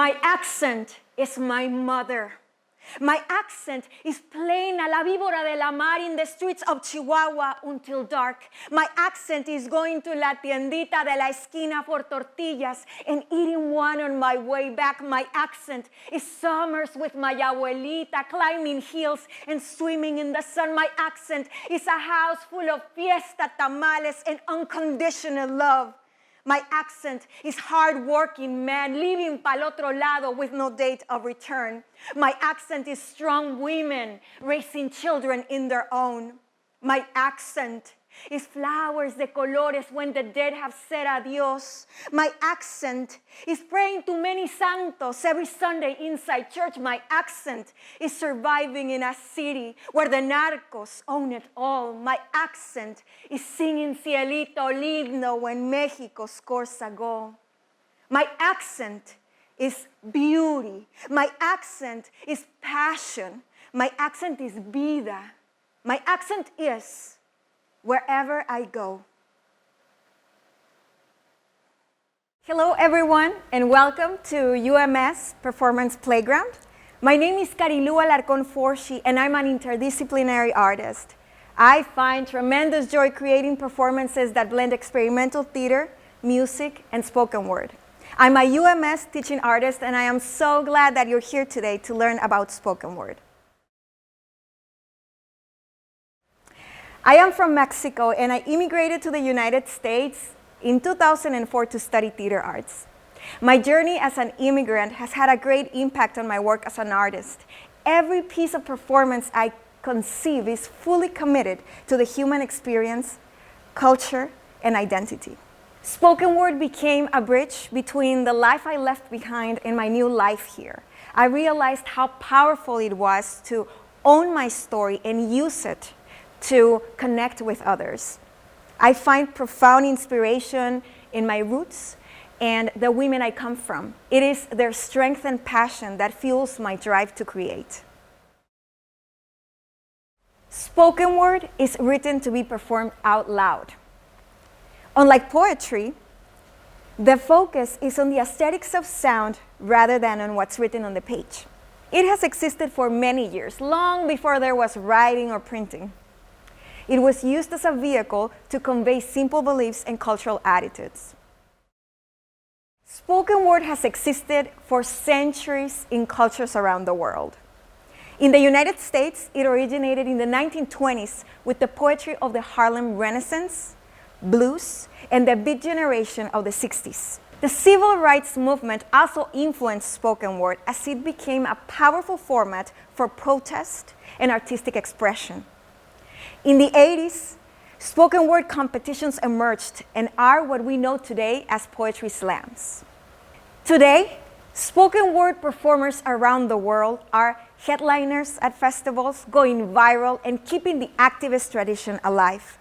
My accent is my mother. My accent is playing a la víbora de la mar in the streets of Chihuahua until dark. My accent is going to la tiendita de la esquina for tortillas and eating one on my way back. My accent is summers with my abuelita, climbing hills and swimming in the sun. My accent is a house full of fiesta, tamales, and unconditional love. My accent is hard-working man living pa'l otro lado with no date of return. My accent is strong women raising children in their own. My accent is flowers de colores when the dead have said adios. My accent is praying to many santos every Sunday inside church. My accent is surviving in a city where the narcos own it all. My accent is singing Cielito Lindo when Mexico scores a goal. My accent is beauty. My accent is passion. My accent is vida. My accent is wherever I go. Hello everyone, and welcome to UMS Performance Playground. My name is Karilú Alarcón Forshee, and I'm an interdisciplinary artist. I find tremendous joy creating performances that blend experimental theater, music, and spoken word. I'm a UMS teaching artist, and I am so glad that you're here today to learn about spoken word. I am from Mexico, and I immigrated to the United States in 2004 to study theater arts. My journey as an immigrant has had a great impact on my work as an artist. Every piece of performance I conceive is fully committed to the human experience, culture, and identity. Spoken word became a bridge between the life I left behind and my new life here. I realized how powerful it was to own my story and use it to connect with others. I find profound inspiration in my roots and the women I come from. It is their strength and passion that fuels my drive to create. Spoken word is written to be performed out loud. Unlike poetry, the focus is on the aesthetics of sound rather than on what's written on the page. It has existed for many years, long before there was writing or printing. It was used as a vehicle to convey simple beliefs and cultural attitudes. Spoken word has existed for centuries in cultures around the world. In the United States, it originated in the 1920s with the poetry of the Harlem Renaissance, blues, and the beat generation of the 60s. The civil rights movement also influenced spoken word as it became a powerful format for protest and artistic expression. In the 80s, spoken word competitions emerged and are what we know today as poetry slams. Today, spoken word performers around the world are headliners at festivals, going viral, and keeping the activist tradition alive.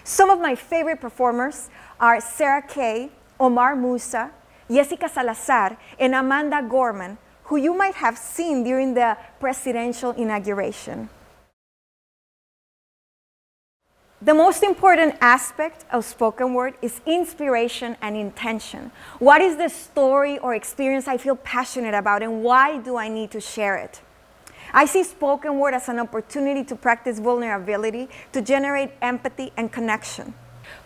Some of my favorite performers are Sarah Kay, Omar Musa, Jessica Salazar, and Amanda Gorman, who you might have seen during the presidential inauguration. The most important aspect of spoken word is inspiration and intention. What is the story or experience I feel passionate about, and why do I need to share it? I see spoken word as an opportunity to practice vulnerability, to generate empathy and connection.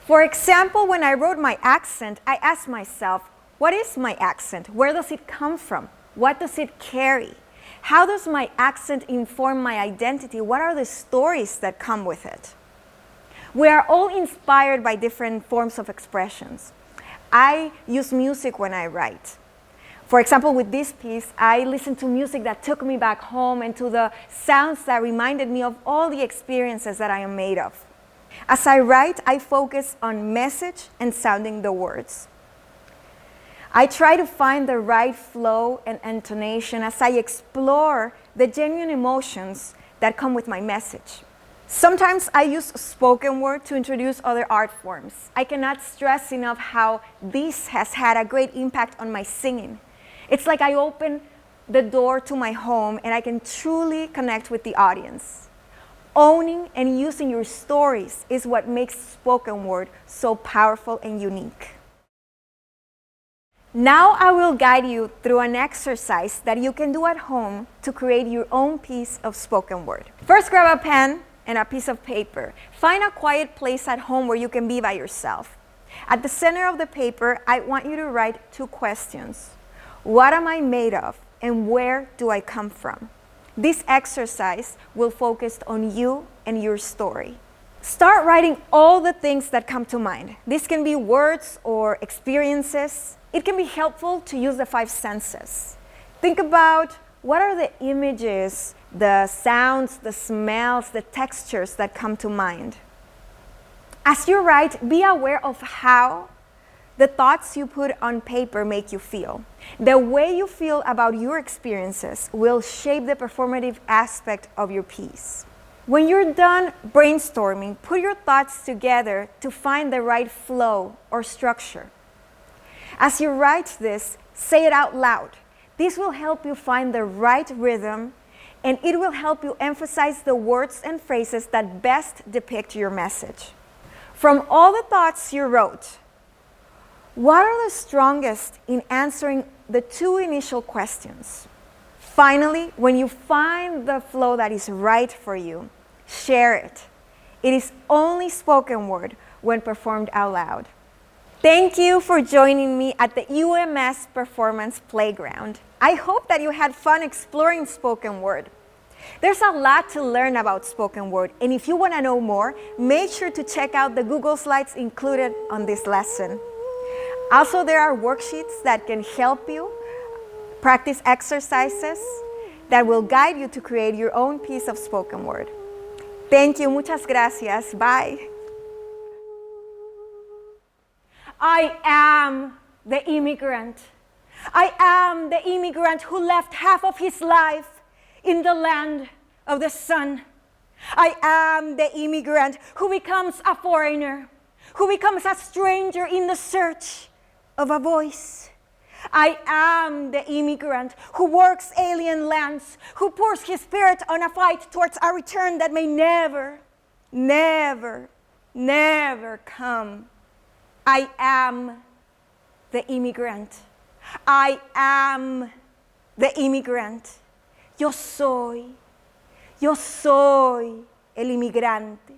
For example, when I wrote my accent, I asked myself, what is my accent? Where does it come from? What does it carry? How does my accent inform my identity? What are the stories that come with it? We are all inspired by different forms of expressions. I use music when I write. For example, with this piece, I listened to music that took me back home and to the sounds that reminded me of all the experiences that I am made of. As I write, I focus on message and sounding the words. I try to find the right flow and intonation as I explore the genuine emotions that come with my message. Sometimes I use spoken word to introduce other art forms. I cannot stress enough how this has had a great impact on my singing. It's like I open the door to my home and I can truly connect with the audience. Owning and using your stories is what makes spoken word so powerful and unique. Now I will guide you through an exercise that you can do at home to create your own piece of spoken word. First, grab a pen and a piece of paper. Find a quiet place at home where you can be by yourself. At the center of the paper, I want you to write 2 questions. What am I made of, and where do I come from? This exercise will focus on you and your story. Start writing all the things that come to mind. This can be words or experiences. It can be helpful to use the 5 senses. Think about what are the images, the sounds, the smells, the textures that come to mind. As you write, be aware of how the thoughts you put on paper make you feel. The way you feel about your experiences will shape the performative aspect of your piece. When you're done brainstorming, put your thoughts together to find the right flow or structure. As you write this, say it out loud. This will help you find the right rhythm, and it will help you emphasize the words and phrases that best depict your message. From all the thoughts you wrote, what are the strongest in answering the 2 initial questions? Finally, when you find the flow that is right for you, share it. It is only spoken word when performed out loud. Thank you for joining me at the UMS Performance Playground. I hope that you had fun exploring spoken word. There's a lot to learn about spoken word, and if you want to know more, make sure to check out the Google Slides included on this lesson. Also, there are worksheets that can help you practice exercises that will guide you to create your own piece of spoken word. Thank you. Muchas gracias. Bye. I am the immigrant. I am the immigrant who left half of his life in the land of the sun. I am the immigrant who becomes a foreigner, who becomes a stranger in the search of a voice. I am the immigrant who works alien lands, who pours his spirit on a fight towards a return that may never, never, never come. I am the immigrant. I am the immigrant. Yo soy el inmigrante.